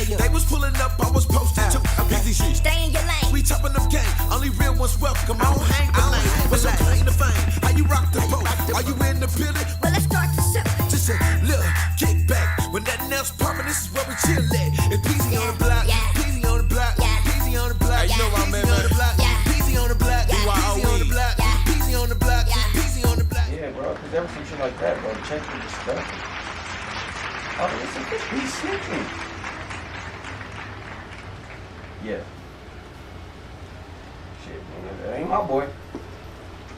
They was pulling up, I was posted too. I'm busy shit. Stay in your lane. We topping up game. Only real ones welcome. I don't hang the lane. What's your claim to fame? How you rock the boat? Are you in the building? Well, let's start the show. Just a little kick back. When nothing else poppin', this is where we chill at. It's Peasy on the block. Peasy on the block. Peasy on the block. You know I'm man on the block. Peasy on the block. Peasy on the block. Peasy on the block. Peasy on the block. Yeah, bro, because ever some shit like that, bro, check with the stuff. Oh, listen, he's snitching. Yeah. Shit, man, that ain't my boy.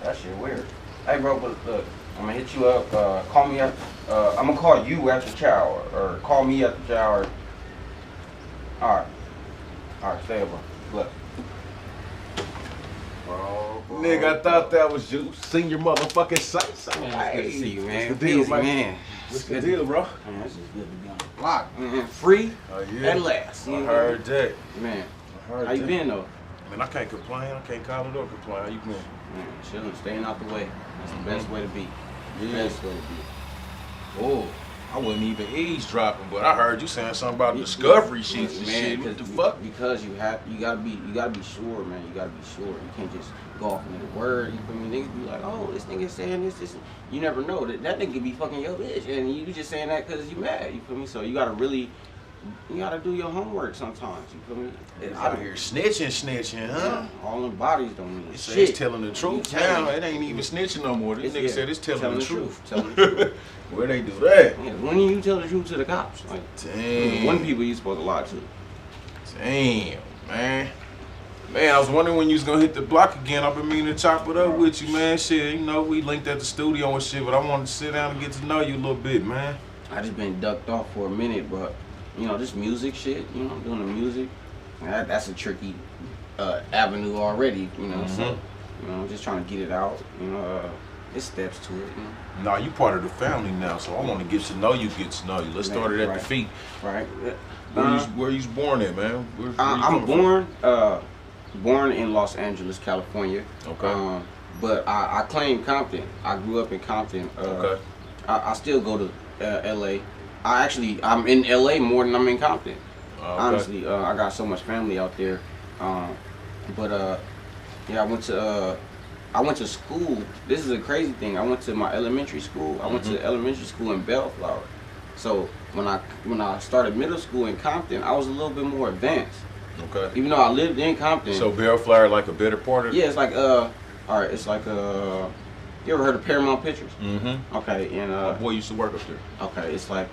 That shit weird. Hey, bro, but look, I'm gonna hit you up. Call me up. I'm gonna call you after shower, or call me after shower. All right, stay up, bro. Look. Bro. Nigga, I thought that was you. Seen your motherfucking sights. Man, it's good to see you, man. What's the deal, Busy, man? man. What's the deal, bro? Man, it's just good to be on the block, man. Free at last. I heard that. Man, I heard how you that. been, though? Man, I can't complain. I can't call it or complain. How you been? Man, chilling, staying out the way. That's the best way to be. Yeah. Best way to be. Oh, I wasn't even eavesdropping, but I heard you saying something about discovery sheets and shit. What the fuck? Because you gotta be sure, man. You gotta be sure. You can't just go off into the word. You feel me? Niggas be like, oh, this nigga saying this. You never know that nigga be fucking your bitch, and you just saying that because you mad. You feel me? So you gotta do your homework sometimes. You feel me? It's out here snitching, huh? Yeah, all them bodies don't mean It's shit. telling the truth now. It ain't even snitching no more. This nigga said it's telling the truth. Telling the truth. Where they do that? Yeah, when you tell the truth to the cops, like Damn. one people you supposed to lie to. Damn, man. Man, I was wondering when you was gonna hit the block again. I've been meaning to chop it up with you, man. Shit, you know, we linked at the studio and shit, but I wanted to sit down and get to know you a little bit, man. I just been ducked off for a minute, but you know, this music shit, you know, doing the music, that's a tricky avenue already, you know. So, you know, I'm just trying to get it out, you know. There's steps to it, you know. Nah, you part of the family now, so I want to get to know you. Let's start it at the feet. Right. Where you was born at, man? Where you I'm coming born in Los Angeles, California. Okay. But I claim Compton. I grew up in Compton. Okay. I still go to LA. I'm in LA more than I'm in Compton. Okay. Honestly, I got so much family out there. Yeah, I went to school. This is a crazy thing. I went to my elementary school. I went to elementary school in Bellflower. So when I started middle school in Compton, I was a little bit more advanced. Okay. Even though I lived in Compton. So Bellflower like a better part of it? Yeah, it's like all right, it's like you ever heard of Paramount Pictures? Mm-hmm. Okay, and my boy used to work up there. Okay, it's like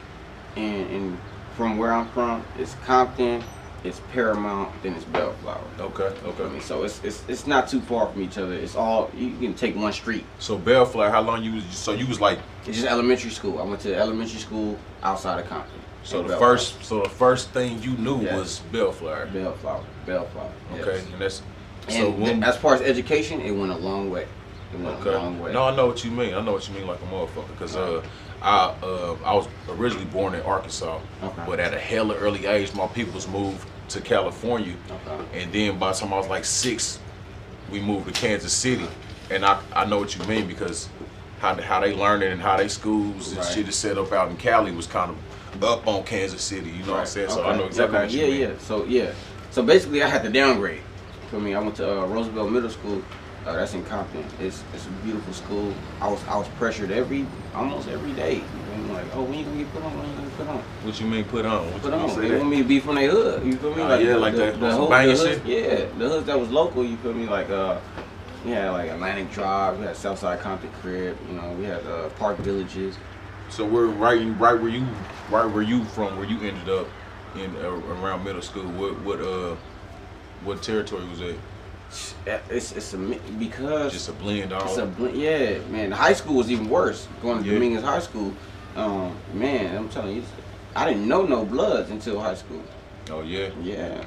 in from where I'm from, it's Compton, it's Paramount, then it's Bellflower. Okay. I mean, so it's not too far from each other. It's all, you can take one street. So Bellflower, how long you was? So you was like? It's just elementary school. I went to elementary school outside of Compton. So the first thing you knew was Bellflower. Bellflower. Okay, Yes. and that's as far as education, it went a long way. It went a long way. No, I know what you mean. I know what you mean, like a motherfucker. Cause I was originally born in Arkansas, but at a hella early age, my peoples moved to California, and then by the time I was like 6, we moved to Kansas City, and I know what you mean because how they learning and how they schools and shit is set up out in Cali was kind of up on Kansas City. You know what I'm saying? So I know exactly what you mean. So basically, I had to downgrade. For me, I went to Roosevelt Middle School. That's in Compton. It's a beautiful school. I was pressured almost every day. I'm like, oh, when you gonna get put on? When you gonna put on? What you mean put on? Put on. They want me to be from their hood. You feel me? The banging shit. Yeah, the hood that was local. You feel me? Like we had like Atlantic Drive. We had Southside Compton Crib. You know, we had Park Villages. So we're right where you from? Where you ended up in around middle school? What territory was it? It's because just a blend. Yeah, man. High school was even worse. Going to Dominguez High School, man. I'm telling you, I didn't know no Bloods until high school. Oh yeah. Yeah.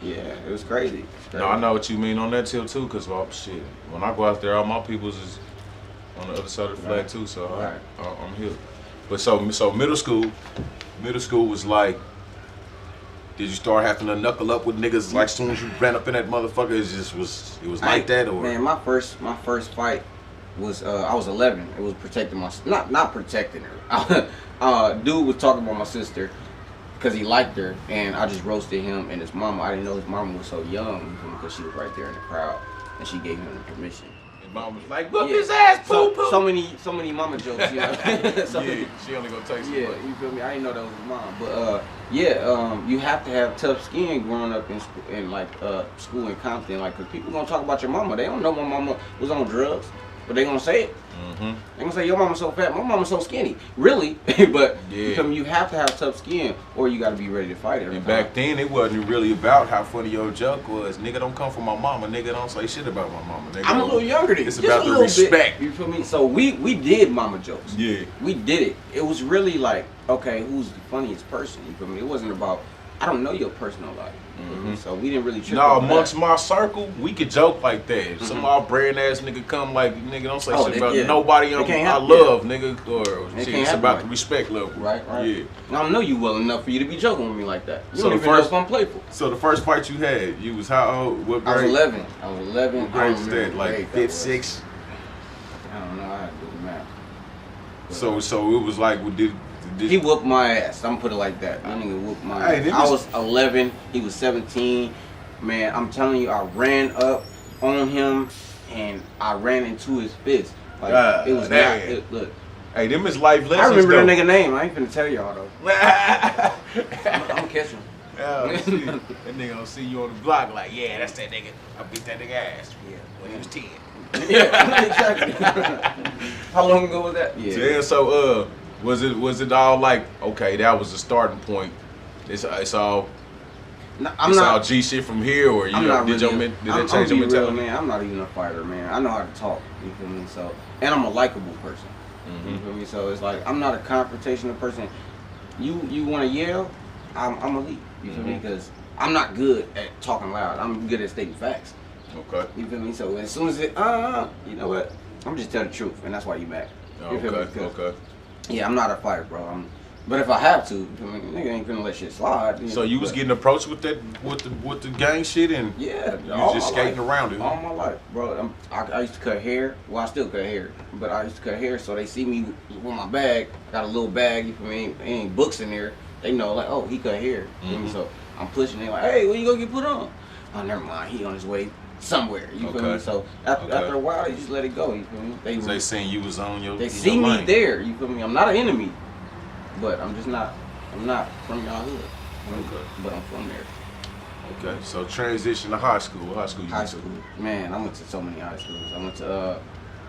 It was crazy. No, I know what you mean on that too, cause shit. When I go out there, all my peoples is on the other side of the flag too. So I'm here. But so middle school was like. Did you start having to knuckle up with niggas like as soon as you ran up in that motherfucker? It was like that, or? Man, my first fight was I was 11. It was protecting my not protecting her. Dude was talking about my sister, because he liked her, and I just roasted him and his mama. I didn't know his mama was so young because she was right there in the crowd, and she gave him the permission. His mom was like, "Whoop his ass, poo poo." So many mama jokes, you know. Yeah, she only gonna take some. Yeah, you feel me? I didn't know that was his mom, but you have to have tough skin growing up in school, school in Compton, like, cause people gonna talk about your mama. They don't know my mama was on drugs, but they gonna say it. Mm-hmm. They gonna say your mama's so fat, my mama's so skinny. Really, but you have to have tough skin, or you got to be ready to fight every And time. back then, it wasn't really about how funny your joke was. Nigga, don't come from my mama. Nigga, don't say shit about my mama. Nigga, I'm a little younger than you. It's about the respect. You feel me? So we did mama jokes. Yeah. We did it. It was really like, okay, who's the funniest person? You feel me? It wasn't about, I don't know your personal life. Mm-hmm. So we didn't really trip. No, over amongst that. my circle, we could joke like that. If some odd brand ass nigga come like, nigga, don't say shit about nobody I love, nigga, or shit. It's about the respect level. Right. Yeah. I don't know you well enough for you to be joking with me like that. You So don't the even know first- if I'm playful. So the first fight you had, you was how old? What grade? I was 11. I was 11. What grade was that? Like fifth, sixth? I don't know. I had to do the math. So it was like, did He whooped my ass. I'm gonna put it like that. That nigga whooped my ass. I was 11. He was 17. Man, I'm telling you, I ran up on him and I ran into his fist. Like, it was not. Look. Hey, them is life lessons. I remember though. that nigga name. I ain't finna tell y'all though. I'm gonna catch him. Oh, shit. That nigga gonna see you on the block like, yeah, that's that nigga. I beat that nigga ass. Yeah. When he was 10. Yeah, exactly. How long ago was that? Yeah. So was it all like, okay, that was the starting point? It's all. No, it's all G shit from here, or I'm not did really, that change your mentality? Man, I'm not even a fighter, man. I know how to talk. You feel me? So, and I'm a likable person. Mm-hmm. You feel me? So it's like I'm not a confrontational person. You want to yell? I'm a lead. You feel me? Because I'm not good at talking loud. I'm good at stating facts. Okay. You feel me? So as soon as it, you know what? I'm just telling the truth, and that's why you mad. You feel me? Okay. Yeah, I'm not a fighter, bro. But if I have to, you feel me? Nigga ain't gonna let shit slide. So you was getting approached with that, with the gang shit, and yeah, you was just skating around it. All my life, bro. I used to cut hair. Well, I still cut hair, but I used to cut hair so they see me with my bag. Got a little bag. You feel me? Ain't books in there. They know like, oh, he cut hair. You feel me? So I'm pushing. They like, hey, when you gonna get put on? Oh, never mind. He on his way somewhere. You feel me? So after a while, they just let it go. You feel me? They seen you was on your. They see me there. You feel me? I'm not an enemy, but I'm just not. I'm not from y'all hood. Okay. But I'm from there. Okay. So transition to high school. What high school you High went to? school. Man, I went to so many high schools. I went to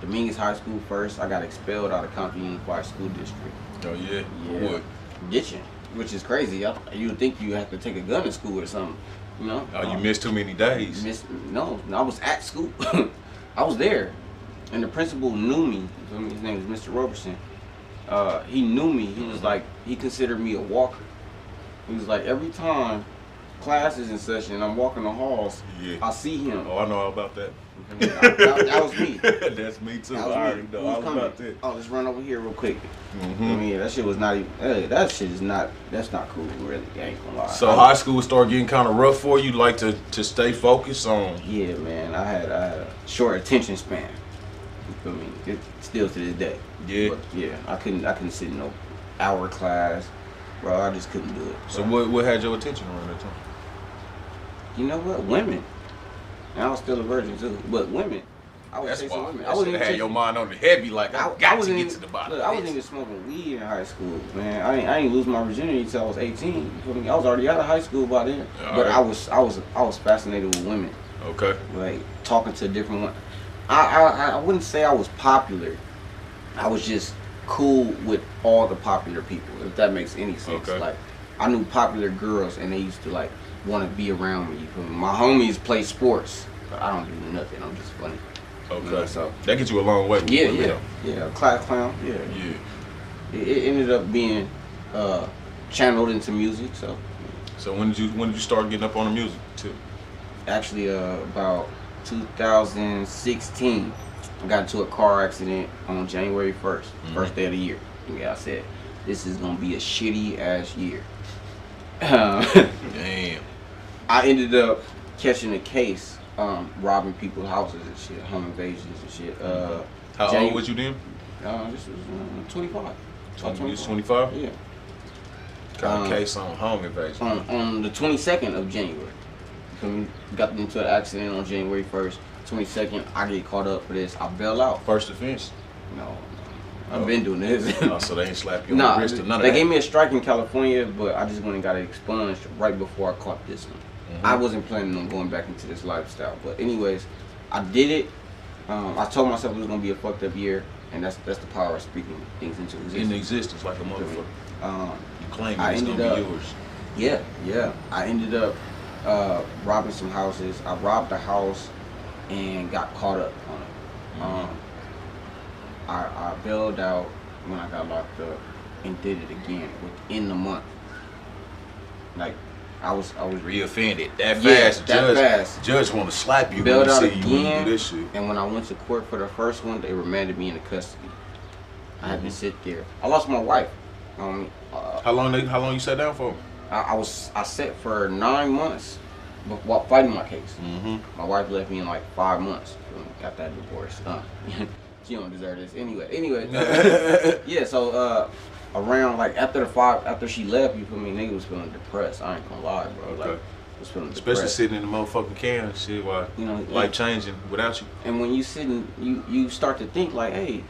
Dominguez High School first. I got expelled out of Compton Unified School District. Oh yeah. Yeah. What? Ditching, which is crazy. You would think you have to take a gun to school or something. You know? Oh, you missed too many days. No, I was at school. I was there, and the principal knew me. His name was Mr. Roberson. He knew me. He was like, he considered me a walker. He was like, every time class is in session and I'm walking the halls, I see him. Oh, I know all about that. That was me. That's me too. That I was already me. know Who's all coming? about that. Oh, let's run over here real quick. Mm-hmm. I mean, that shit was not even. That shit is not. That's not cool, really. I ain't gonna lie. So high school started getting kind of rough for you. Like to stay focused on. Yeah, man. I had a short attention span. You feel me? It, still to this day. Yeah. But yeah, I couldn't sit in no hour class, bro. I just couldn't do it. So what had your attention around that time? You know what? Women. And I was still a virgin too, but women. I was chasing women. I wasn't even had chasing. your mind on the heavy. Like I got to get to the bottom. Look, I wasn't even smoking weed in high school, man. I ain't lose my virginity until I was 18. You feel me? I was already out of high school by then. But right. I was fascinated with women. Okay. Like talking to different ones. I wouldn't say I was popular. I was just cool with all the popular people, if that makes any sense. Okay. Like I knew popular girls and they used to like want to be around me. You feel me? My homies play sports, but I don't do nothing. I'm just funny. Okay. You know, so that gets you a long way. Yeah. Class clown. Yeah. It ended up being channeled into music. So when did you start getting up on the music too? Actually, about 2016, I got into a car accident on January 1st, first day of the year. Yeah, I said this is gonna be a shitty ass year. Damn. I ended up catching a case, robbing people's houses and shit, home invasions and shit. How old was you then? This was 25. You was 25? Yeah. Got a case on home invasion. On the 22nd of January. You feel me? Got into an accident on January 1st. 22nd, I get caught up for this. I bail out. First offense? No. I've been doing this. Oh, so they ain't slap you on the wrist or none of that? They gave me a strike in California, but I just went and got it expunged right before I caught this one. I wasn't planning on going back into this lifestyle. But anyways, I did it. I told myself it was going to be a fucked up year, and that's the power of speaking things into existence. In existence, like a motherfucker. You claim it's going to be yours. Yeah. I ended up robbing some houses. I robbed a house and got caught up on it. I bailed out when I got locked up and did it again within the month. Like I was reoffended that fast. Fast. Judge want to slap you bailed when out he see again, you when you do this shit. And when I went to court for the first one, they remanded me into custody. I had to sit there. I lost my wife. How long you sat down for? I sat for 9 months while fighting my case. My wife left me in like 5 months. Got that divorce. She don't deserve this anyway. Yeah, so around like after she left, you feel me, nigga was feeling depressed. I ain't gonna lie, bro. Okay. Like was feeling especially depressed. sitting in the motherfucking can and shit while life changing without you. And when you sitting, you start to think like, hey,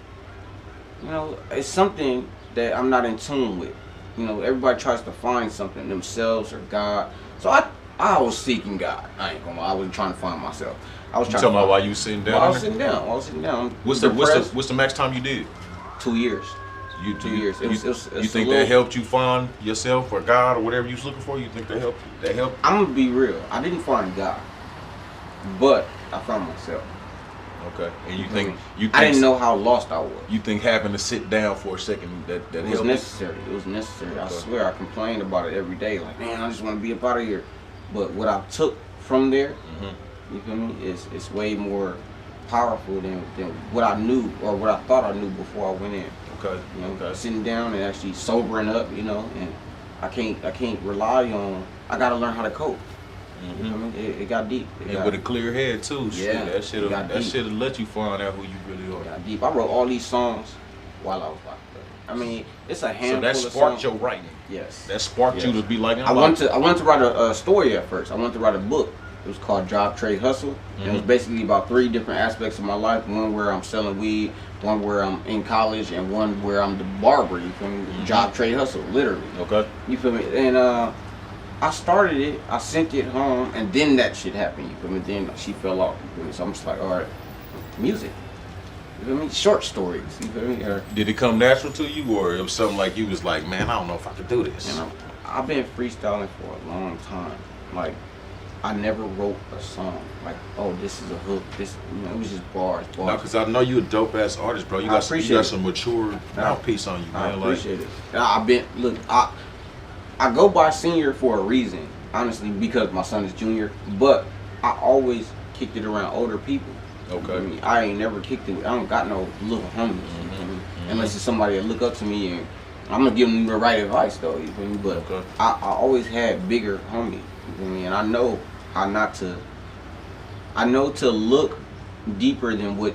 you know, it's something that I'm not in tune with. You know, everybody tries to find something themselves or God. So I was seeking God. I ain't gonna lie. I wasn't trying to find myself. I was trying. You talking about while you sitting down? While I was sitting down. What's the max time you did? 2 years. 2 years. It was you think that helped you find yourself or God or whatever you was looking for? You think that helped? That helped? I'm gonna be real. I didn't find God, but I found myself. Okay. And you think I didn't know how lost I was. You think having to sit down for a second that it was helped? necessary. It was necessary. Okay. I swear I complained about it every day. Like, man, I just want to be up out of here. But what I took from there, you feel me, is way more powerful than what I knew or what I thought I knew before I went in. Okay. You know, sitting down and actually sobering up, you know, and I can't rely on. I gotta learn how to cope. You know what I mean? It got deep. And with a clear head too. Yeah. That shit'll let you find out who you really are. It got deep. I wrote all these songs while I was locked up. I mean, it's a handful of songs. So that sparked your writing. Yes. That sparked you to be like. I wanted to write a story at first. I wanted to write a book. It was called Job, Trade, Hustle. And it was basically about 3 different aspects of my life. One where I'm selling weed, one where I'm in college, and one where I'm the barber. You feel me? Job, Trade, Hustle, literally. Okay. You feel me? And I started it, I sent it home, and then that shit happened. You feel me? Then she fell off. You feel me? So I'm just like, all right, music. You feel me? Short stories. You feel me? Did it come natural to you, or it was something like you was like, man, I don't know if I could do this? You know, I've been freestyling for a long time. Like, I never wrote a song like, oh, this is a hook. This, you know, it was just bars. No, because I know you a dope ass artist, bro. You got some mature mouthpiece on you, man. I appreciate it. I go by senior for a reason, honestly, because my son is junior. But I always kicked it around older people. Okay. I mean, I ain't never kicked it. I don't got no little homies. You feel me? Unless it's somebody that look up to me, and I'm gonna give them the right advice though. You feel me? But I always had bigger homies. You feel me? And I know how not to. I know to look deeper than what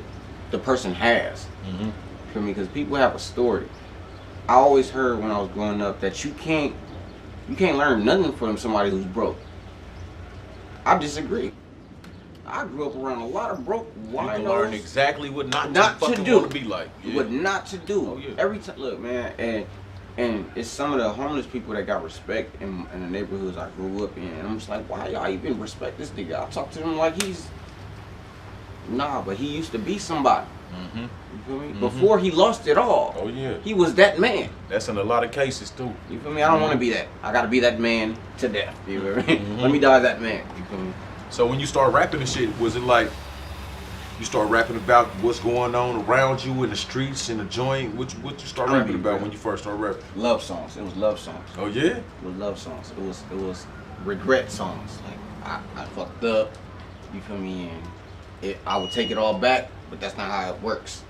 the person has. You feel me? Because people have a story. I always heard when I was growing up that you can't learn nothing from somebody who's broke. I disagree. I grew up around a lot of broke winos. You can learn exactly what not to do. Want to be like. Yeah. What not to do. Oh, yeah. Every time, look, man, and it's some of the homeless people that got respect in the neighborhoods I grew up in. And I'm just like, why y'all even respect this nigga? I talk to him like he's but he used to be somebody. You feel me? Before he lost it all. Oh yeah. He was that man. That's in a lot of cases too. You feel me? I don't want to be that. I gotta be that man to death. You feel me? Let me die that man. You feel me? So when you start rapping and shit, was it like you start rapping about what's going on around you in the streets, in the joint? What you start rapping about when you first started rapping? Love songs. It was love songs. Oh yeah? It was love songs. It was regret songs. Like I fucked up. You feel me? And I would take it all back, but that's not how it works.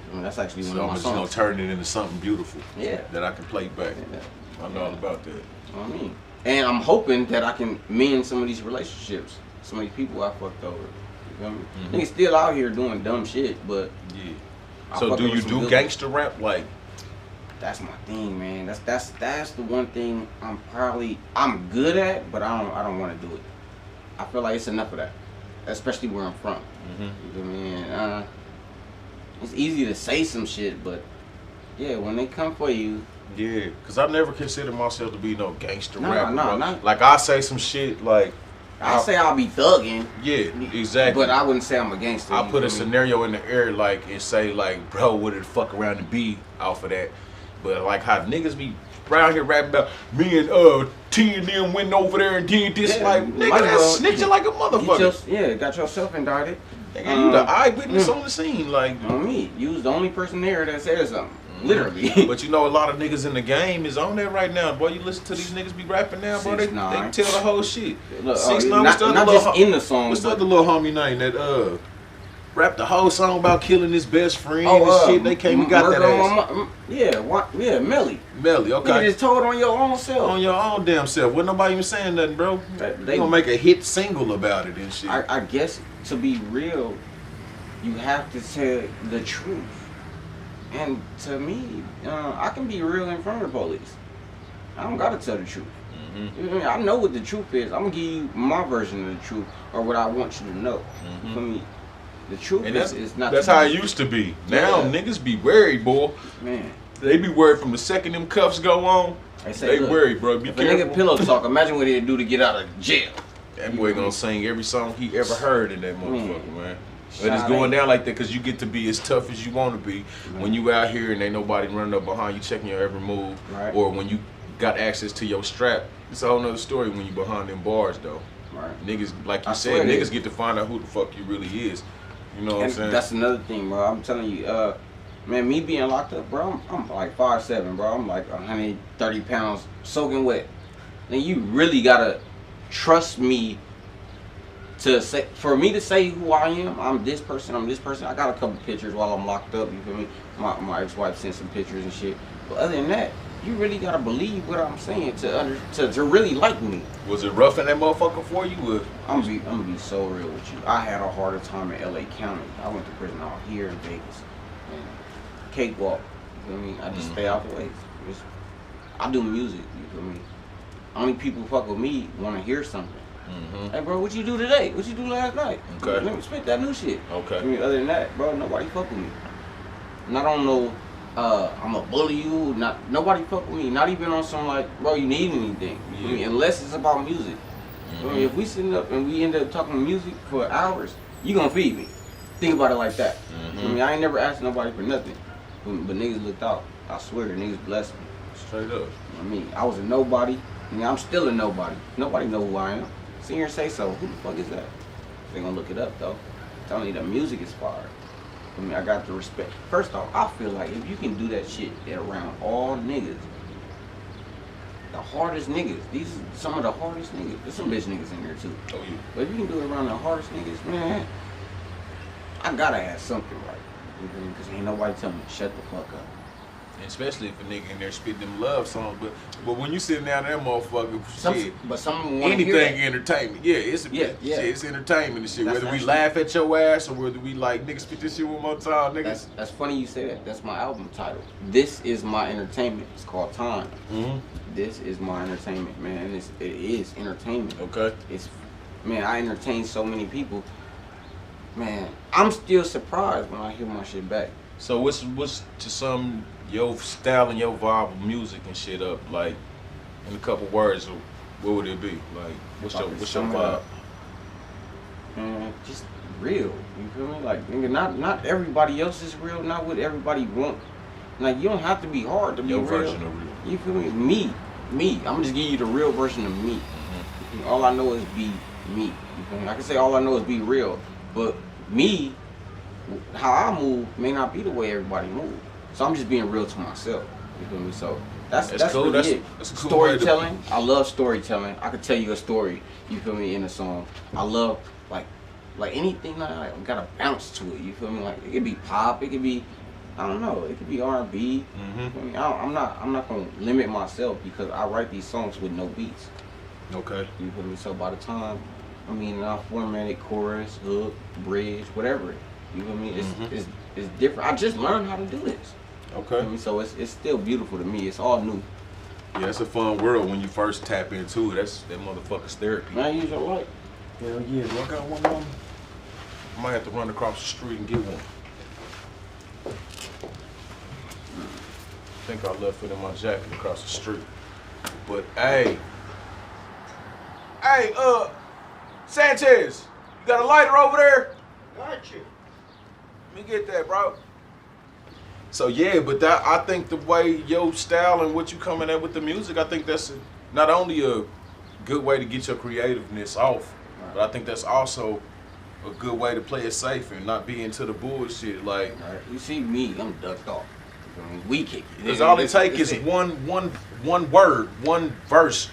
I mean, that's actually one of my songs. So I'm just gonna turn it into something beautiful. Yeah. That I can play back. Yeah. I know all about that. I mean, and I'm hoping that I can mend some of these relationships, some of these people I fucked over. You feel me? Niggas still out here doing dumb shit, but yeah. So do you do gangster rap? Like that's my thing, man. That's the one thing I'm good at, but I don't want to do it. I feel like it's enough of that, especially where I'm from. You know what I mean? It's easy to say some shit, but yeah, when they come for you. Yeah, cause I never consider myself to be no gangster rapper. No. Like I say some shit like. I say I'll be thugging. Yeah, exactly. But I wouldn't say I'm a gangster. I put a scenario in the air like and say like, bro, would it fuck around and be off of that? But like how niggas be around here rapping about me and T and them went over there and did this, like nigga that's snitching like a motherfucker. Got yourself indicted. Nigga, you the eyewitness on the scene, like on me. You was the only person there that said something. Literally. But you know a lot of niggas in the game is on that right now. Boy, you listen to these niggas be rapping now, bro. They tell the whole shit. Look, 6ix9ine, not just in the song. What's the other little homie name that rapped the whole song about killing his best friend and shit? They came and got that ass. Yeah, Melly. Melly, okay. You just told on your own self. On your own damn self. Wasn't nobody even saying nothing, bro. They gonna make a hit single about it and shit. I guess to be real, you have to tell the truth. And to me, I can be real in front of the police. I don't gotta tell the truth. You know what I mean? I know what the truth is. I'm gonna give you my version of the truth or what I want you to know. For me, the truth is not. That's how it used to be. Now niggas be worried, boy. Man, they be worried from the second them cuffs go on. They worried, bro. Be careful. If a nigga pillow talk, imagine what he'd do to get out of jail. That boy gonna sing every song he ever heard in that motherfucker, man. But it's going down like that because you get to be as tough as you want to be when you out here and ain't nobody running up behind you checking your every move, or when you got access to your strap. It's a whole nother story when you behind them bars though. Niggas, like you said, niggas get to find out who the fuck you really is. You know what I'm saying? That's another thing, bro. I'm telling you, man, me being locked up, bro, I'm like 5'7", bro. I'm like 130 pounds soaking wet. And you really gotta trust me to say, for me to say who I am. I'm this person. I got a couple pictures while I'm locked up. You feel me? My ex-wife sent some pictures and shit. But other than that, you really gotta believe what I'm saying to really like me. Was it rough in that motherfucker for you? I'm gonna be so real with you. I had a harder time in LA County. I went to prison out here in Vegas. And cakewalk. You feel me? I just stay out the way. I do music. You feel me? Only people who fuck with me want to hear something. Hey, bro, what you do today? What you do last night? Okay. Let me spit that new shit. Okay. I mean, other than that, bro, nobody fuck with me. And I don't know. I'm a bully you. Nobody fuck with me. Not even on some like, bro, you need anything. I mean, unless it's about music. I mean, if we sitting up and we end up talking music for hours, you gonna feed me. Think about it like that. I mean, I ain't never asked nobody for nothing, but niggas looked out. I swear, niggas blessed me. Straight up. I mean, I was a nobody, and I'm still a nobody. Nobody know who I am. Sit here and say so. Who the fuck is that? They gonna look it up though. I'm telling you, the music is fire. I mean, I got the respect. First off, I feel like if you can do that shit around all niggas, the hardest niggas, these are some of the hardest niggas. There's some bitch niggas in there too. Oh, yeah. But if you can do it around the hardest niggas, man, I gotta have something right. Because ain't nobody telling me to shut the fuck up. Especially if a nigga in there spit them love songs, but when you sitting down there, motherfucker, shit. But some want anything entertainment. Yeah, it's shit, it's entertainment and shit. Whether we laugh at your ass or whether we like niggas spit this shit one more time, niggas. That's funny you say that. That's my album title. This is my entertainment. It's called Time. This is my entertainment, man. It is entertainment. Okay. Man, I entertain so many people. Man, I'm still surprised when I hear my shit back. So what's to some your style and your vibe of music and shit up, like in a couple words, what would it be? Like what's your vibe? Man, just real. You feel me? Like nigga, not everybody else is real, not what everybody want. Like you don't have to be hard to be your real. Version of real. You feel me? Me. I'm just giving you the real version of me. All I know is be me. You feel me? I can say all I know is be real, but me, how I move may not be the way everybody moves. So I'm just being real to myself. You feel me? So that's cool. Really it. That's cool. Storytelling. I love storytelling. I could tell you a story. You feel me? In a song. I love like anything like got a bounce to it. You feel me? Like it could be pop. It could be, I don't know. It could be R&B. You feel me? I'm not gonna limit myself because I write these songs with no beats. Okay. You feel me? So by the time, I mean, I formatted chorus, hook, bridge, whatever. You feel me? It's different. I just learned how to do this. Okay. So it's still beautiful to me. It's all new. Yeah, it's a fun world when you first tap into it. That motherfucker's therapy. Man, use your light. Hell yeah, do I got one on me? I might have to run across the street and get one. I think I left it in my jacket across the street. But hey, Sanchez, you got a lighter over there? Got you. Let me get that, bro. So yeah, but I think the way your style and what you coming at with the music, I think that's not only a good way to get your creativeness off, but I think that's also a good way to play it safe and not be into the bullshit. Like, Right. You see me, I'm ducked off. I mean, we kick it. because all it take is one word, one verse.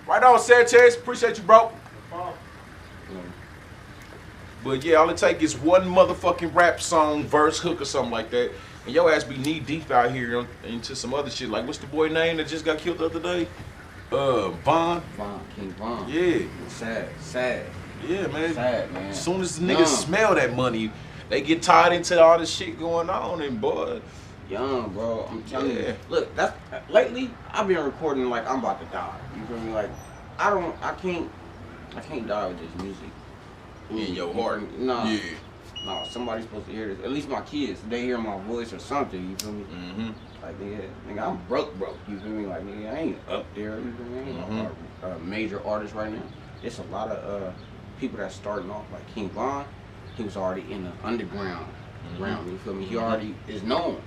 Right on, Sanchez. Appreciate you, bro. But yeah, all it take is one motherfucking rap song, verse, hook, or something like that. And your ass be knee deep out here into some other shit. Like, what's the boy name that just got killed the other day? Von. King Von. Yeah. Sad. Yeah, man. Sad, man. As soon as the niggas smell that money, they get tied into all this shit going on, and boy. Young, bro. I'm telling you. Look, lately I've been recording like I'm about to die. You feel me? Like I can't die with this music. In your heart. Nah. Yeah. No, somebody's supposed to hear this. At least my kids, they hear my voice or something. You feel me? Mm-hmm. Like nigga, I'm broke. You feel me? Like nigga, I ain't up there. You feel me? I ain't a major artist right now. It's a lot of people that's starting off. Like King Von, he was already in the underground realm. You feel me? He already is known.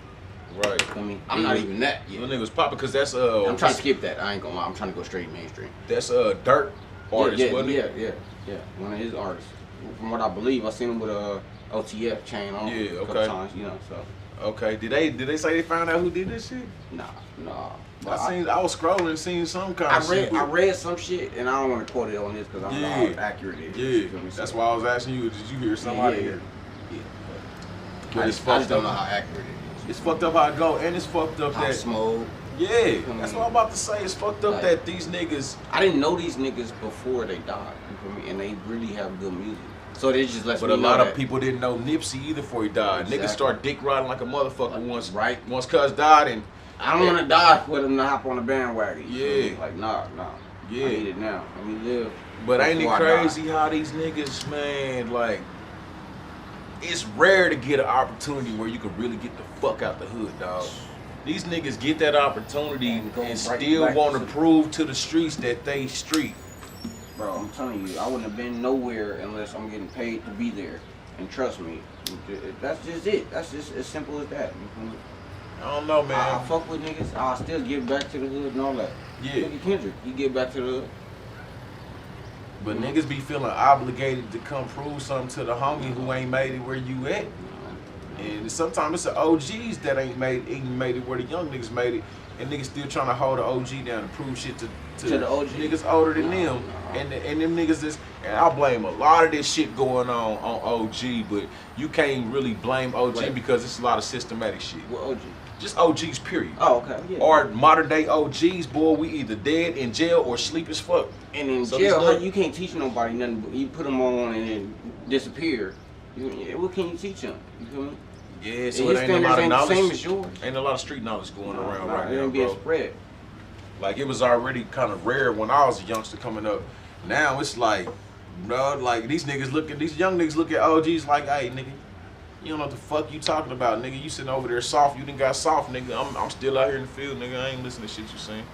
Right. You feel me? I'm not even that yet. Them niggas poppin' because that's I'm trying to skip that. I ain't gonna lie. I'm trying to go straight mainstream. That's Dirt artist, wasn't it? Yeah. One of his artists. From what I believe, I seen him with a OTF chain on. Yeah, a couple okay. times, you know. So. Okay. Did they say they found out who did this shit? Nah. I was scrolling and seen some kind of shit. I read some shit, and I don't want to quote it on this because I don't know how accurate it is. Yeah. You feel me? That's So, why I was asking you. Did you hear somebody here? I just don't know how accurate it is. It's fucked up how it go, and it's fucked up How that. Smoke. Yeah, that's what I'm about to say. It's fucked up Like, that these niggas. I didn't know these niggas before they died. You feel me? And they really have good music. So they just let me know. But a lot that. of people didn't know Nipsey either before he died. Exactly. Niggas start dick riding like a motherfucker Right. Once Cuz died, and I don't want to die for them to hop on the bandwagon. You feel Yeah. me? Like, nah. Yeah. I need it now. Let me live. but ain't it before I die. crazy how these niggas, man, like, it's rare to get an opportunity where you can really get the fuck out the hood, dog. These niggas get that opportunity And go and right still back want to to- prove to the streets that they street. Bro, I'm telling you, I wouldn't have been nowhere unless I'm getting paid to be there. And trust me, that's just it. That's just as simple as that. You feel me? I don't know, man. I fuck with niggas. I'll still give back to the hood and all that. Yeah. Look at Kendrick. He give back to the hood. But niggas be feeling obligated to come prove something to the homie who ain't made it where you at. And sometimes it's the OGs that ain't made it where the young niggas made it. And niggas still trying to hold the OG down and prove shit to the OG. niggas older than them. And them niggas is, and I blame a lot of this shit going on OG, but you can't really blame OG Right. because it's a lot of systematic shit. What OG? Just OGs, period. Oh, okay. Yeah. Or modern day OGs, boy, we either dead in jail or sleep as fuck. And in So jail, these little- you can't teach nobody nothing. But you put them on and then disappear. What can you teach them? You feel me? Yeah, so His it ain't a lot standards of ain't the knowledge. same as yours. Ain't a lot of street knowledge going around right It now, ain't being bro. spread. Like, it was already kind of rare when I was a youngster coming up. Now it's like, bro, like these young niggas look at OGs like, hey, nigga, you don't know what the fuck you talking about, nigga. You sitting over there soft, you done got soft, nigga. I'm still out here in the field, nigga. I ain't listening to shit you saying.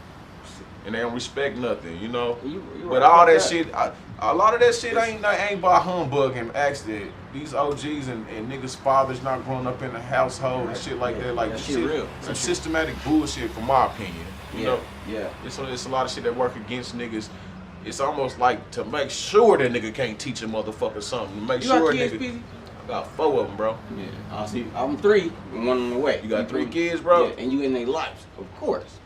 And they don't respect nothing, you know. You But right all about that that. shit, a lot of that shit ain't by humbug and accident. These OGs and niggas' fathers not growing up in a household and shit like that. Like, That shit real. Some systematic bullshit, from my opinion. You know, Yeah. it's a lot of shit that work against niggas. It's almost like to make sure that nigga can't teach a motherfucker something. To make You sure got kids, nigga. Peasy? I got 4 of them, bro. Yeah. I see. I'm 3 and 1 on the way. You got 3 feel me? kids, bro? Yeah, and you in their lives, of course.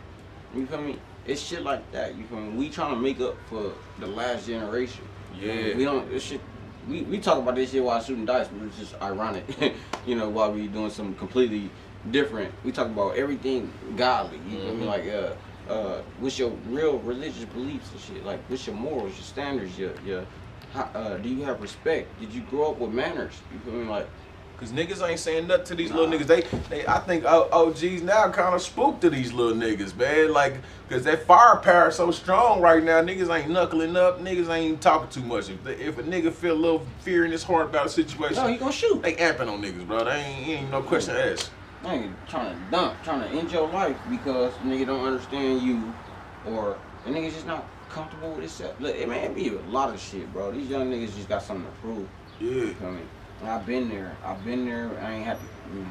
You feel me? It's shit like that. You feel me? We trying to make up for the last generation. Yeah. We don't. This shit. We talk about this shit while shooting dice, but it's just ironic. You know, while we doing something completely different. We talk about everything godly. You feel me? Like what's your real religious beliefs and shit? Like what's your morals, your standards, your do you have respect? Did you grow up with manners? You feel me? Like, Cause niggas ain't saying nothing to these little niggas. They I think OGs now kind of spooked to these little niggas, man. Like, cause that firepower so strong right now. Niggas ain't knuckling up. Niggas ain't even talking too much. If a nigga feel a little fear in his heart about a situation, no, he gonna shoot. They amping on niggas, bro. They ain't no question asked. I ain't trying to dump, trying to end your life because nigga don't understand you, or the nigga's just not comfortable with himself. Look, it may be a lot of shit, bro. These young niggas just got something to prove. Yeah. You know what I mean? And I've been there. I ain't had to, do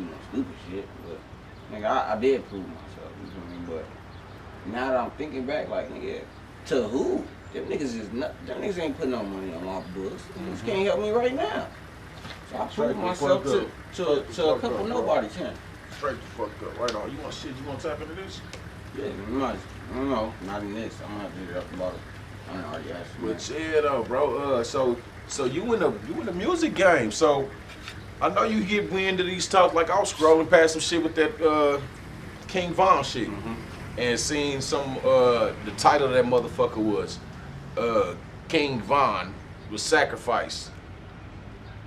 no stupid shit, but nigga, I did prove myself. You know what I mean? But now that I'm thinking back, like, nigga, to who? Them niggas is not. Them niggas ain't putting no money on my books. Niggas can't help me right now. So I proved myself to a couple nobody can. Straight the fuck up. Right on. You want shit? You want to tap into this? Yeah, I don't know. Not in this. I'm gonna have to hit it up about it. I don't already asked you. But yeah, though, bro. So you in the music game. So I know you get wind of these talks. Like I was scrolling past some shit with that King Von shit, and seeing some the title of that motherfucker was King Von was sacrificed.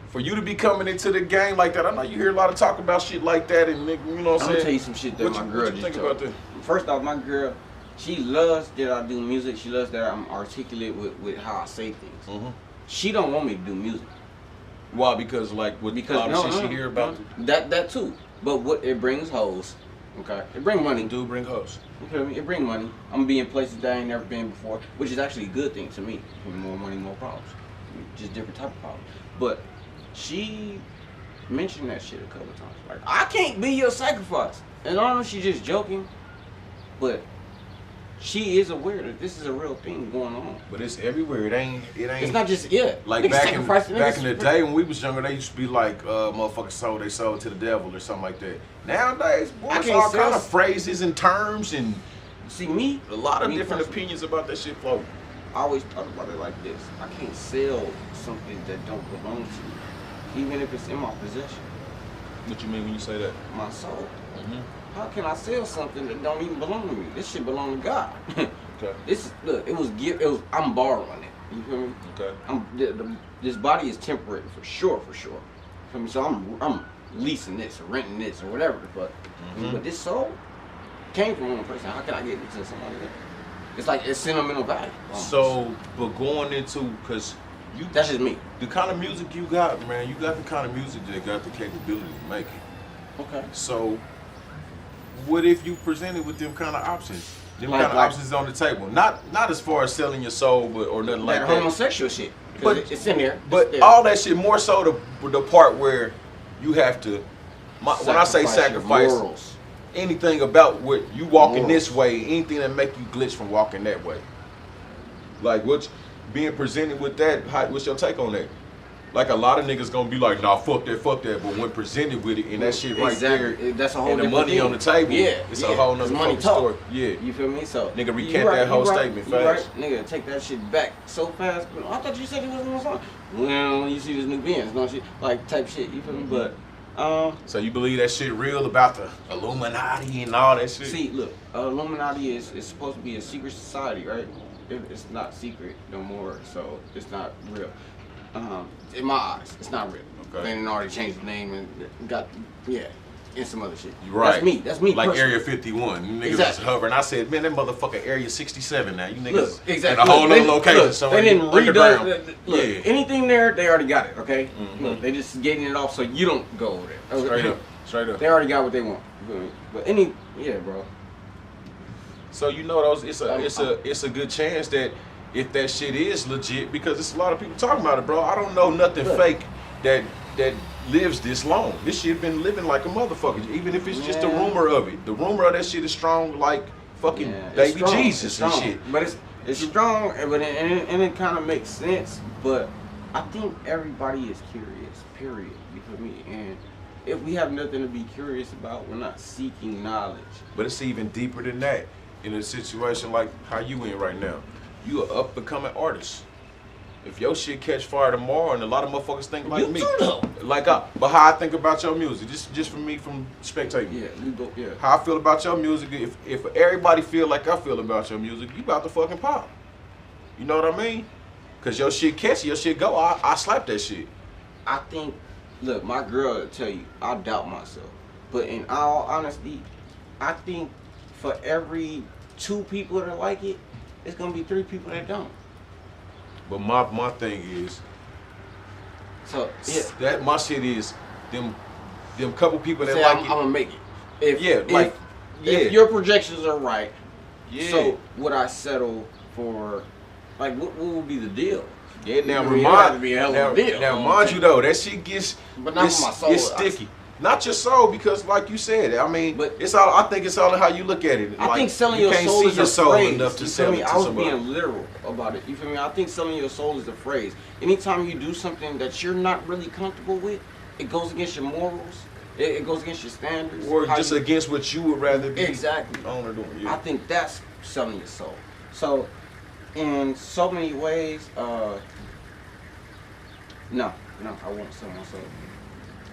For you to be coming into the game like that, I know you hear a lot of talk about shit like that, and you know what I'm saying. I'm gonna tell you some shit that my girl what you just think about that? First off, my girl, she loves that I do music. She loves that I'm articulate with how I say things. Mm-hmm. She don't want me to do music. Why? Because like what a lot of shit she hear about that too. But what it brings hoes. Okay, it bring money. do bring hoes. You feel me? It bring money. I'm gonna be in places that I ain't never been before, which is actually a good thing to me. More money, more problems. Just different type of problems. But she mentioned that shit a couple of times. Like, I can't be your sacrifice. And I don't know if she's just joking, but she is aware that this is a real thing going on. But it's everywhere. It ain't. It's not just like back in the day when we was younger, they used to be like, motherfuckers sold they soul to the devil or something like that. Nowadays, boy, it's all kind of phrases and terms and see me. A lot of different opinions about that shit floating. I always talk about it like this. I can't sell something that don't belong to me, even if it's in my possession. What you mean when you say that? My soul. Mm-hmm. How can I sell something that don't even belong to me? This shit belong to God. Okay. I'm borrowing it. You feel me? Okay. This body is temporary for sure. You feel me? So I'm leasing this or renting this or whatever the fuck. Mm-hmm. But this soul came from one person. How can I get it to somebody else? It's like it's sentimental value. So, but going into, cause that's just me. The kind of music you got, man, you got the kind of music that got the capability to make it. Okay. So, what if you presented with them kind of options? Them like, kind of options on the table. Not as far as selling your soul, but or nothing like that. Homosexual shit. But it's in there. But all that shit, more so the part where you have to. When I say sacrifice. Morals. Anything about what you walking this way, anything that make you glitch from walking that way. Like what's being presented with that, what's your take on that? Like a lot of niggas gonna be like, nah, fuck that, but when presented with it and that shit right there, that's a whole and the money thing. On the table, it's a whole nother money story. Yeah. You feel me? So nigga recant that whole statement fast. Nigga, take that shit back so fast. I thought you said it wasn't on song. Well, you see this new Benz, don't you? Like type shit, you feel me? But so you believe that shit real about the Illuminati and all that shit? See, look, Illuminati is supposed to be a secret society, right? It's not secret no more, so it's not real. In my eyes, it's not real. Okay. They already changed the name and got and some other shit. You're right. That's me. Like personally. Area 51. You niggas was hovering. I said, man, that motherfucker Area 67 now. You niggas look, exactly. in a whole other location somewhere. They didn't underground. Look, anything there, they already got it, okay? Mm-hmm. Look, they just getting it off so you don't go over there. Straight up. They already got what they want. But bro. So you know it's a good chance that if that shit is legit, because it's a lot of people talking about it, bro. I don't know nothing fake that lives this long. This shit been living like a motherfucker, even if it's just a rumor of it. The rumor of that shit is strong like fucking baby strong. Jesus and shit. But it's strong, but it kind of makes sense. But I think everybody is curious, period. You feel me? And if we have nothing to be curious about, we're not seeking knowledge. But it's even deeper than that. In a situation like how you in right now, you are up and coming artist. If your shit catch fire tomorrow, and a lot of motherfuckers think like me, but how I think about your music, just for me from spectating. How I feel about your music. If everybody feel like I feel about your music, you about to fucking pop. You know what I mean? Cause your shit catchy, your shit go. I slap that shit. I think look, my girl will tell you, I doubt myself. But in all honesty, I think for every 2 people that like it, it's gonna be 3 people that don't. But my thing is, so yeah, that my shit is them couple people that say like I'm it. gonna make it. If your projections are right, so would I settle for, like, what would be the deal? Yeah, now mind you though, that shit gets, but not for my soul. It's sticky. Not your soul, because like you said, I mean, but it's all. I think it's all in how you look at it. I think selling your soul is a phrase. You feel me? I was being literal about it. You feel me? I think selling your soul is a phrase. Anytime you do something that you're not really comfortable with, it goes against your morals. It goes against your standards. Or just against what you would rather be. Exactly. On or doing. Yeah. I think that's selling your soul. So, in so many ways, no, I won't sell my soul.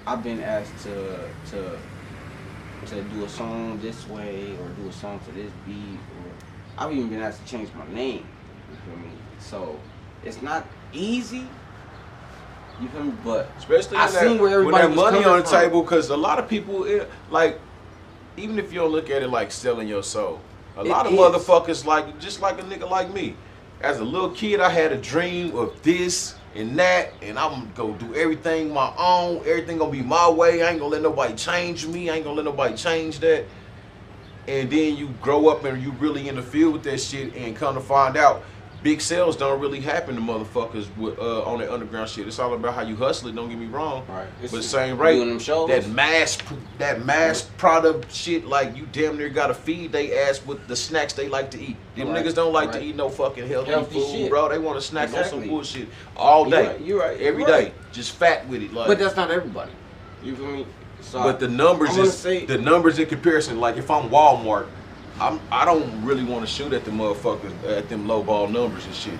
I've been asked to do a song this way or do a song to this beat, or I've even been asked to change my name. You feel me? So it's not easy. You feel me? But especially I seen where everybody with that money on the from. table, because a lot of people, like, even if you don't look at it like selling your soul, a lot of motherfuckers, like, just like a nigga like me. As a little kid, I had a dream of this and that, and I'm gonna do everything my own. Everything gonna be my way. I ain't gonna let nobody change me. I ain't gonna let nobody change that. And then you grow up and you really in the field with that shit, and come to find out, big sales don't really happen to motherfuckers with, on that underground shit. It's all about how you hustle it. Don't get me wrong. Right. But the same rate, them that mass product shit, like, you damn near gotta feed they ass with the snacks they like to eat. Them niggas don't like to eat no fucking healthy food, shit, bro. They want to snack on some bullshit all day. You're right. Every day, just fat with it. Like, but that's not everybody. You feel me? So but the numbers the numbers in comparison. Like, if I'm Walmart, I don't really want to shoot at the motherfuckers at them low ball numbers and shit.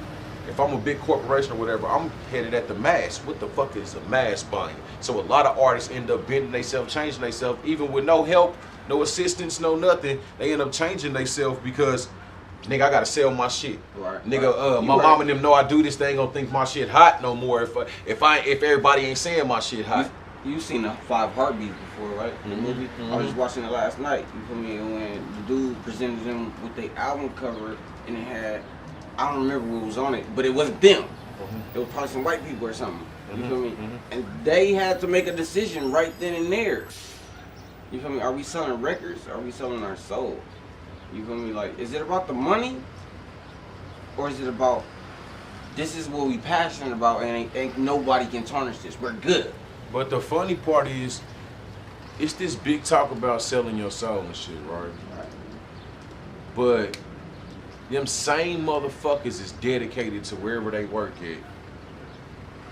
If I'm a big corporation or whatever, I'm headed at the mass. What the fuck is the mass buying? So a lot of artists end up bending themselves, changing themselves, even with no help, no assistance, no nothing. They end up changing themselves because, nigga, I gotta sell my shit. Right. Nigga, my mom and them know I do this. They ain't gonna think my shit hot no more if everybody ain't saying my shit hot. You seen the 5 Heartbeats before, right? In the movie. Mm-hmm. I was just watching it last night. You feel me? When the dude presented them with their album cover, and it had, I don't remember what was on it, but it wasn't them. Mm-hmm. It was probably some white people or something. You feel me? Mm-hmm. And they had to make a decision right then and there. You feel me? Are we selling records? Or are we selling our soul? You feel me? Like, is it about the money, or is it about, this is what we passionate about, and ain't nobody can tarnish this. We're good. But the funny part is, it's this big talk about selling your soul and shit, right? But them same motherfuckers is dedicated to wherever they work at.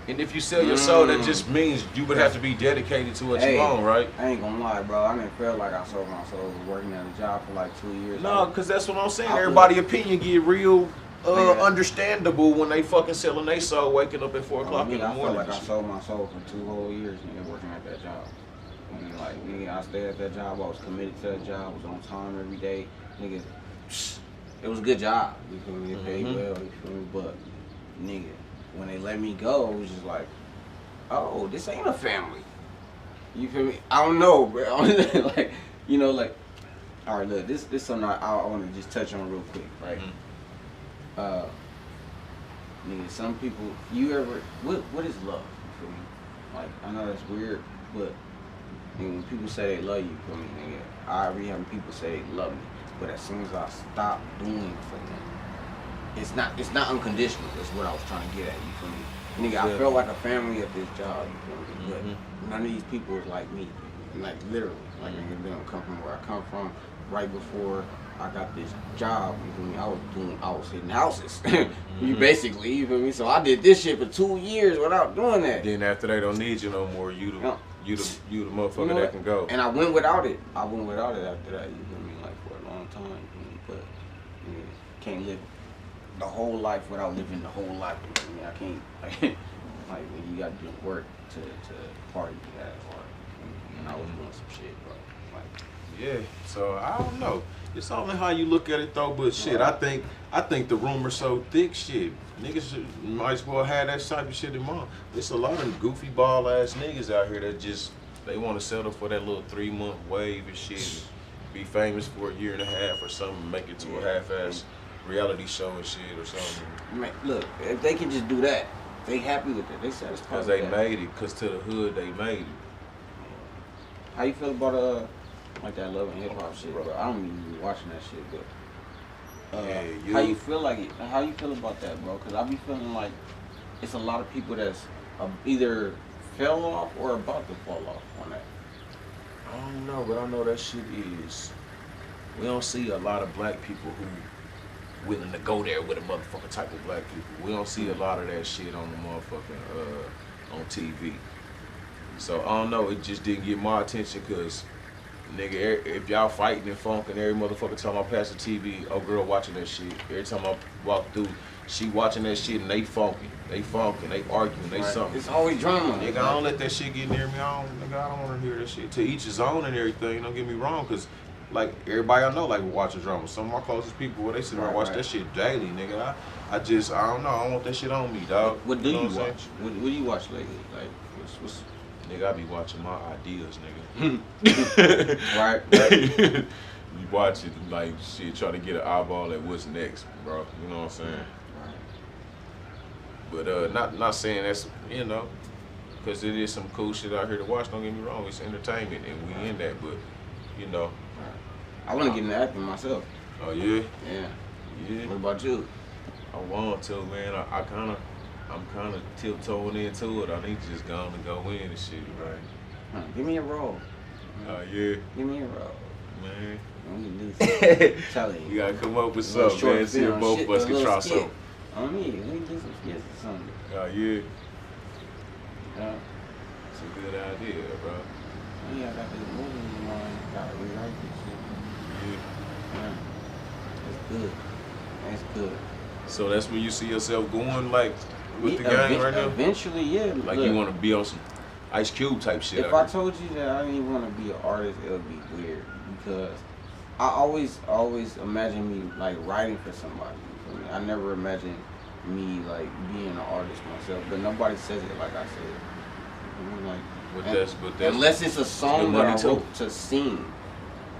And if you sell your soul, that just means you would have to be dedicated to what you own, right? I ain't gonna lie, bro. I didn't feel like I sold my soul working at a job for like 2 years. No, because that's what I'm saying. Everybody's opinion get real understandable when they fucking selling their soul, waking up at 4 o'clock in the morning. I felt like I sold my soul for 2 whole years, nigga, working at that job. And like, nigga, I stayed at that job. I was committed to that job. I was on time every day. Nigga, it was a good job. You feel me? They paid well. You feel me? But, nigga, when they let me go, it was just like, oh, this ain't a family. You feel me? I don't know, bro. Like, you know, like, all right, look, this something I want to just touch on real quick, right? Nigga, some people, what is love? You feel me? Like, I know that's weird, but nigga, when people say they love you, you feel me, nigga, I already have people say they love me, but as soon as I stop doing for them, it's not unconditional. That's what I was trying to get at. You feel me? Nigga, I felt like a family at this job. You feel me? But none of these people is like me. Like literally, like nigga, they don't come from where I come from. Right before I got this job, you feel me? I was hitting houses. You basically, you feel me? So I did this shit for 2 years without doing that. Then after they don't need you no more, you the motherfucker that can go. And I went without it. After that. You feel me? Like for a long time. You feel me? But you can't live the whole life without living the whole life. You feel me? I can't like when you got to do work to party that hard. And I was doing some shit, bro. Like Yeah. So I don't know. It's only how you look at it though, but shit, I think the rumor's so thick, shit. Niggas might as well have that type of shit in mind. There's a lot of goofy ball ass niggas out here that just they want to settle for that little 3-month wave and shit. Be famous for a year and a half or something, make it to a half-ass reality show and shit or something. Man, look, if they can just do that, they happy with it. They satisfied. Cause they made it. Cause to the hood they made it. How you feel about like that Love and Hip Hop shit, bro? I don't even be watching that shit, but how you feel like it? How you feel about that, bro? Cause I be feeling like it's a lot of people that's either fell off or about to fall off on that. I don't know, but I know that shit is. We don't see a lot of black people who willing to go there with a motherfucking type of black people. We don't see a lot of that shit on the motherfucking on TV. So I don't know. It just didn't get my attention because, nigga, if y'all fighting and funking, every motherfucker time I pass the TV, oh girl watching that shit. Every time I walk through, she watching that shit and they funking, they arguing, they something. It's always drama. Nigga, I don't let that shit get near me. I don't want to hear that shit. To each his own and everything. Don't get me wrong, cause like everybody I know like watching drama. Some of my closest people, where they sit around watch that shit daily, nigga. I don't know. I don't want that shit on me, dog. What do you watch? What do you watch lately? Like, what's Nigga, I be watching my ideas, nigga. right. You watch it like shit, try to get an eyeball at what's next, bro. You know what I'm saying? Right. But not saying that's, you know, because it is some cool shit out here to watch. Don't get me wrong, it's entertainment and we in that. But you know, I want to get into acting myself. Oh yeah. Yeah. Yeah. What about you? I want to, man. I'm kind of tiptoeing into it. I need to just go in and shit, right? Give me a role. Yeah. Give me a role. Man. Tell you. You gotta come up with something, man. See if both of us can try something. On me. Let me do some skits or something. Yeah. Yeah. It's a good idea, bro. Yeah, I got this movie in mind. Gotta rewrite this shit. Yeah. It's good. It's good. So that's where you see yourself going, like, with the game right now? Eventually, yeah. Like, you want to be on some Ice Cube type shit. If I told you that I didn't want to be an artist, it would be weird. Because I always imagine me, like, writing for somebody. You feel me? I never imagined me, like, being an artist myself. But nobody says it like I said it. You know, like, but that's unless it's a song that I wrote to sing.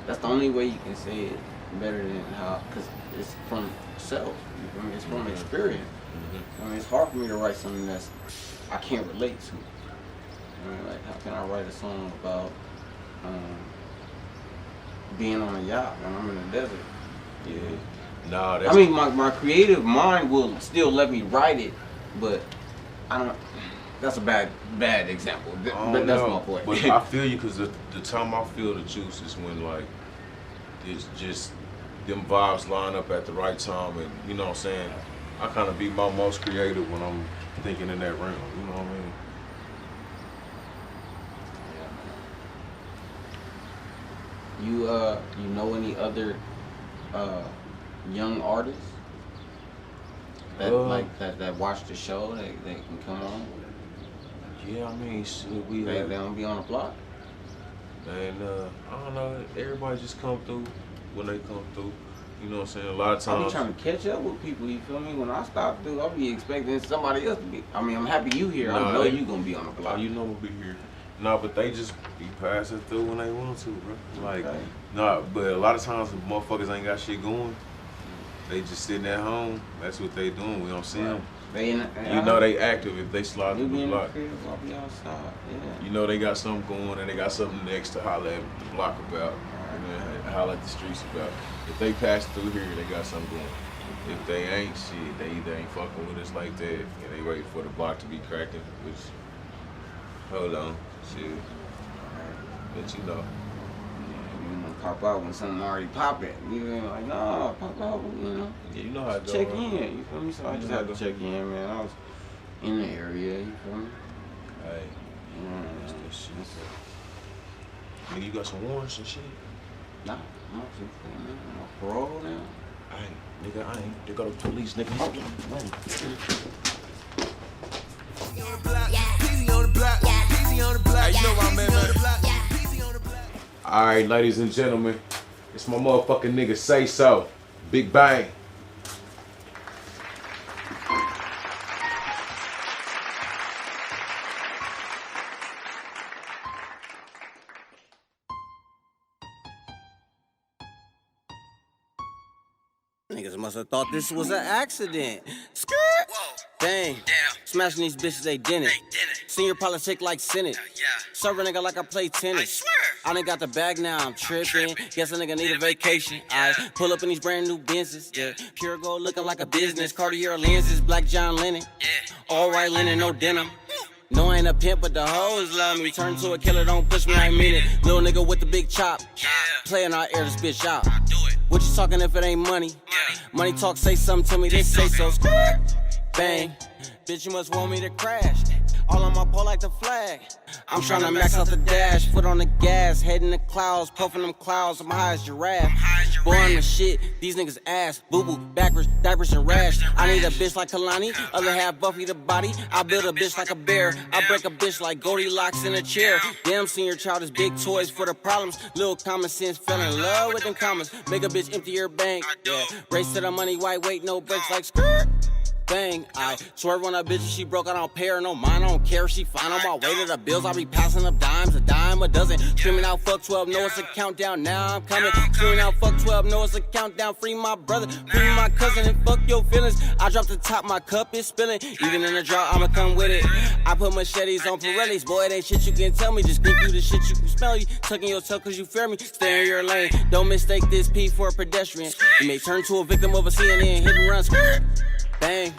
That's the only way you can say it better than how, because it's from self. You feel me? It's from experience. I mean, it's hard for me to write something that's I can't relate to. I mean, like, how can I write a song about being on a yacht when I'm in the desert? Yeah. Nah, that's... I mean, my creative mind will still let me write it, but I don't. That's a bad example. But that's my point. But I feel you, because the time I feel the juice is when, like, it's just them vibes line up at the right time, and you know what I'm saying? I kind of be my most creative when I'm thinking in that realm, you know what I mean? You know any other young artists that that watch the show that can come on? Yeah, I mean, shit, They don't be on the block. And I don't know, everybody just come through when they come through. You know what I'm saying? A lot of times I be trying to catch up with people, you feel me? When I stop through, I'll be expecting somebody else to be. I mean, I'm happy you here. I know you gonna be on the block. Oh, you know we'll be here. No, but they just be passing through when they want to, bro. Like, but a lot of times the motherfuckers ain't got shit going. They just sitting at home. That's what they doing. We don't see them. You know they active if they slide through the block. I'll be outside. Yeah. You know they got something going and they got something next to holler at the block about. And then holler at the streets about. If they pass through here, they got something going. If they ain't shit, they either ain't fucking with us like that, and they waiting for the block to be cracking. Which, hold on, shit. But you know. You know, pop out when something already popping. You know, like, no, pop out, you know. Yeah, you know how it go. Check in, you feel me? So I just had to check in, man. I was in the area, you feel me? Hey, that's that shit. Nigga, you got some warrants and shit? Nah, I'm not too cool, man. I'm on parole now. I ain't. They got the police, nigga. All right, ladies and gentlemen, it's my motherfucking nigga Say So. Big Bang. Niggas must have thought this was an accident. Skirt! Dang. Smashing these bitches, they didn't. Senior politic like Senate. Serve a nigga like I play tennis. I done got the bag now, I'm tripping. Guess a nigga need a vacation. I pull up in these brand new Benzes. Yeah. Pure gold looking like a business. Cartier lenses, black John Lennon. All white linen, no denim. No, I ain't a pimp, but the hoes love me. Turn to a killer, don't push me, I mean it. Little nigga with the big chop. Playing, I air this bitch out. What you talking if it ain't money? Money talk, say something to me, they say so. Bang. Bitch, you must want me to crash. All on my pole like the flag. I'm tryna max out the dash. Foot on the gas, head in the clouds. Puffin' them clouds, I'm high as giraffe. Boy, I'm the shit, these niggas ass. Boo-boo, backwards, diapers and rash. I need a bitch like Kalani, other half Buffy the body. I build a bitch like a bear. I break a bitch like Goldilocks in a chair. Damn, senior child is big toys for the problems. Little common sense, fell in love with them commas. Make a bitch empty your bank. Yeah. Race to the money, white weight, no brakes like skirt. Bang, I swerve on that bitch and she broke, I don't pay her no mind, I don't care, she fine. On my way to the bills, I be passing up dimes, a dime a dozen. Screaming out fuck 12, know it's a countdown, now I'm coming. Screaming out fuck 12, know it's a countdown, free my brother, free my cousin, and fuck your feelings. I drop the top, my cup is spilling, even in the drought, I'ma come with it. I put machetes on Pirellis, boy, it ain't shit you can tell me, just think you the shit you can smell, you tucking your tail cause you fear me, stay in your lane. Don't mistake this P for a pedestrian, you may turn to a victim of a CNN hit and run. Bang.